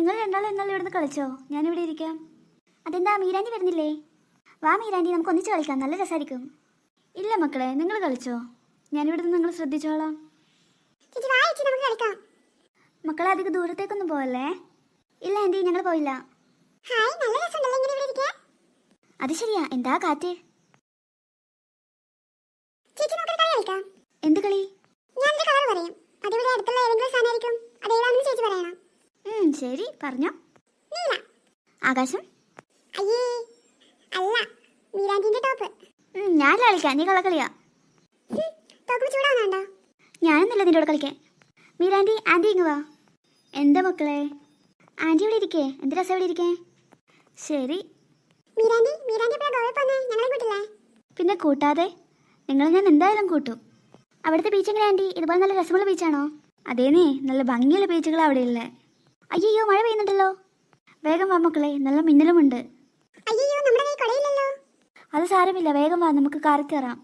നിങ്ങൾ രണ്ടാളും എന്നാലും ഇവിടുന്ന് കളിച്ചോ? ഞാനിവിടെ ഇരിക്കാം. അതെന്താ മീരാൻറ്റി വരുന്നില്ലേ? വാ മീരാൻറ്റി, നമുക്ക് ഒന്നിച്ച് കളിക്കാം, നല്ല രസമായിരിക്കും. ഇല്ല മക്കളെ, നിങ്ങൾ കളിച്ചോ, ഞാനിവിടെ നിന്ന് നിങ്ങൾ ശ്രദ്ധിച്ചോളാം. മക്കളെ അധികം ദൂരത്തേക്കൊന്നും പോവല്ലേ? ഇല്ല ആൻറ്റി, ഞങ്ങൾ പോയില്ല. അത് ശരിയാ, എന്താ കാറ്റ്. എന്ത് കളി? ശരി പറഞ്ഞോ. ആകാശം. ഞാനല്ല കളിക്കാം, നീ കള്ളക്കളിയാ. ഞാനൊന്നുമില്ല നിന്റെ കൂടെ കളിക്കാൻ. മീരാൻറ്റി, ആൻറ്റി ഇങ്ങ് വാ. എന്താ മക്കളെ? ആൻറ്റി ഇവിടെ ഇരിക്കേ, എന്ത് രസം ഇവിടെ ഇരിക്കേ. ശരി. പിന്നെ കൂട്ടാതെ, നിങ്ങൾ ഞാൻ എന്തായാലും കൂട്ടും. അവിടുത്തെ ബീച്ച് എങ്ങനെ ആൻറ്റി? ഇതുപോലെ നല്ല രസമുള്ള ബീച്ചാണോ? അതേനേ, നല്ല ഭംഗിയുള്ള ബീച്ചുകളാണ് അവിടെയുള്ളത്. അയ്യോ മഴ പെയ്യുന്നുണ്ടല്ലോ, വേഗം വാ മക്കളെ, നല്ല മിന്നലുമുണ്ട്. അത് സാരമില്ല, വേഗം വാ, നമുക്ക് കാറിൽ കയറാം.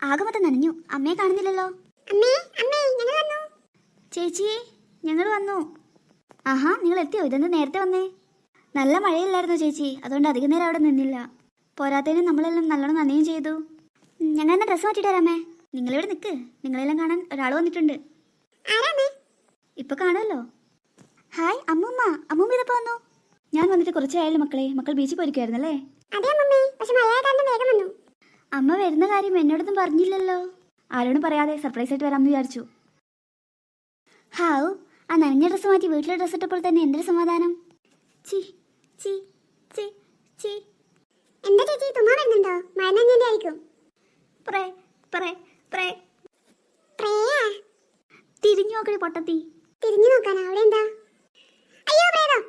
ആകെ മൊത്തം നനഞ്ഞു. അമ്മയെ കാണുന്നില്ലല്ലോ. ചേച്ചി, ഞങ്ങൾ വന്നു. ആഹാ, നിങ്ങൾ എത്തിയോ? ഇതെന്ത് നേരത്തെ വന്നേ? നല്ല മഴയില്ലായിരുന്നു ചേച്ചി, അതുകൊണ്ട് അധികം നേരം അവിടെ നിന്നില്ല. പോരാത്തതിന് നമ്മളെല്ലാം നല്ലോണം നനയും ചെയ്തു. ഞങ്ങൾ എന്നാ ഡ്രസ്സ് മാറ്റിയിട്ട് വരാമേ. നിങ്ങളിവിടെ നിൽക്ക്, നിങ്ങളെല്ലാം കാണാൻ ഒരാൾ വന്നിട്ടുണ്ട്. ഇപ്പൊ കാണുമല്ലോ. ഹായ് അമ്മൂമ്മ. അമ്മൂമ്മ ഇതപ്പോ വന്നു. ഞാൻ വന്നിട്ട് കുറച്ചായാലും മക്കളെ. മക്കൾ ബീച്ചിൽ പോയിരിക്കുവായിരുന്നല്ലേ? അമ്മ വരുന്ന കാര്യം എന്നോടൊന്നും പറഞ്ഞില്ലല്ലോ. ആരോടും പറയാതെ സർപ്രൈസ് ആയിട്ട് വരാമെന്ന് വിചാരിച്ചു. ഹാവ്, ആ നനഞ്ഞ ഡ്രസ്സ് മാറ്റി വീട്ടിലെ ഡ്രസ്സ് ഇട്ടപ്പോൾ തന്നെ എന്തൊരു സമാധാനം. ചി ചി ചി ചി. എന്താ ചേച്ചി, തുമ്മ വരുന്നുണ്ടോ? മഴ നനഞ്ഞായിരിക്കും. പ്രേ പ്രേ പ്രേ പ്രേയാ. തിരിഞ്ഞു നോക്കടി പൊട്ടത്തി. തിരിഞ്ഞു നോക്കാനാ? അവിടെ എന്താ? അയ്യോ പ്രേതം.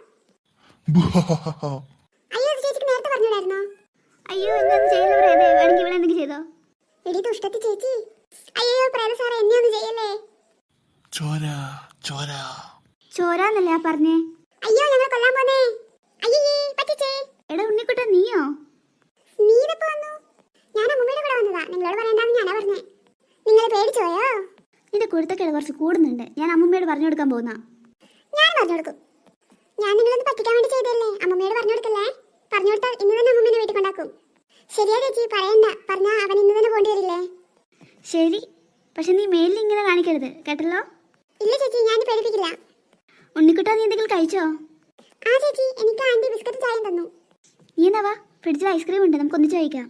അയ്യോ ചേച്ചിക്ക് നേരത്തെ പറഞ്ഞില്ലായിരുന്നോ? അയ്യോ എന്താന്ന് ചെയ്യല്ലോ പ്രേതേ, വേണമെങ്കിൽ ഇവിടെ എന്തെങ്കിലും ചെയ്തോ. എടി ദുഷ്ടത്തി ചേച്ചി. അയ്യോ പ്രേത സാറേ, എന്നെ ഒന്ന് ചെയ്യല്ലേ. ചോരാന്നല്ലേ ആ പറഞ്ഞേ? അയ്യോ ഞങ്ങൾ കൊല്ലാൻ പോന്നേ. അയ്യേ പറ്റിച്ചേ. എടാ ഉണ്ണിക്കുട്ട, നീയോ? നീരപ്പോ വന്നു. ഞാൻ അമ്മൂമ്മയുടെ കൂടെ വന്നതാ, നിങ്ങളോട് പറയണ്ടെന്ന് ഞാനാ പറഞ്ഞേ. നിങ്ങൾ പേടിച്ചോയോ? നിന്റെ കുരുത്തക്കേട് കുറച്ച് കൂടുന്നുണ്ട്. ഞാൻ അമ്മൂമ്മയോട് പറഞ്ഞു കൊടുക്കാൻ പോകുന്ന. ഞാൻ പറഞ്ഞു കൊടുക്കും. ഞാൻ നിങ്ങളൊന്ന് പറ്റിക്കാൻ വേണ്ടി ചെയ്തല്ലേ. അമ്മൂമ്മയോട് പറഞ്ഞു കൊടുക്കല്ലേ. പറഞ്ഞു കൊടുത്താൽ ഇന്ന് തന്നെ അമ്മൂമ്മേനെ വീട്ടിൽ കൊണ്ടാക്കും. ശരിയാ ചേച്ചി, പറയണ്ട. പറഞ്ഞാ അവൻ ഇന്ന് തന്നെ പോണ്ടി വരില്ലേ? ശരി, പക്ഷെ നീ മേലിൽ ഇങ്ങനെ കാണിക്കരുത് കേട്ടല്ലോ. ഇല്ല ചേച്ചി, ഞാൻ പേടിപ്പിക്കില്ല. ഉണ്ണിക്കുട്ടാ, നീ എന്തെങ്കിലും കഴിച്ചോ? ആ ചേച്ചി, എനിക്ക് ആന്റി ബിസ്ക്കറ്റ് ചായ തന്നു. നീ എന്നാ വാ, ഫ്രിഡ്ജിൽ ഐസ്ക്രീം ഉണ്ട്, നമുക്ക് ഒന്നിച്ച് കഴിക്കാം.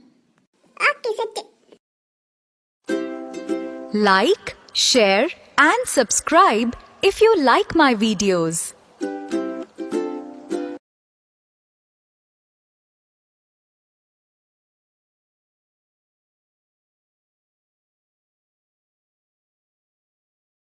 Okay set. Like, share and subscribe if you like my videos.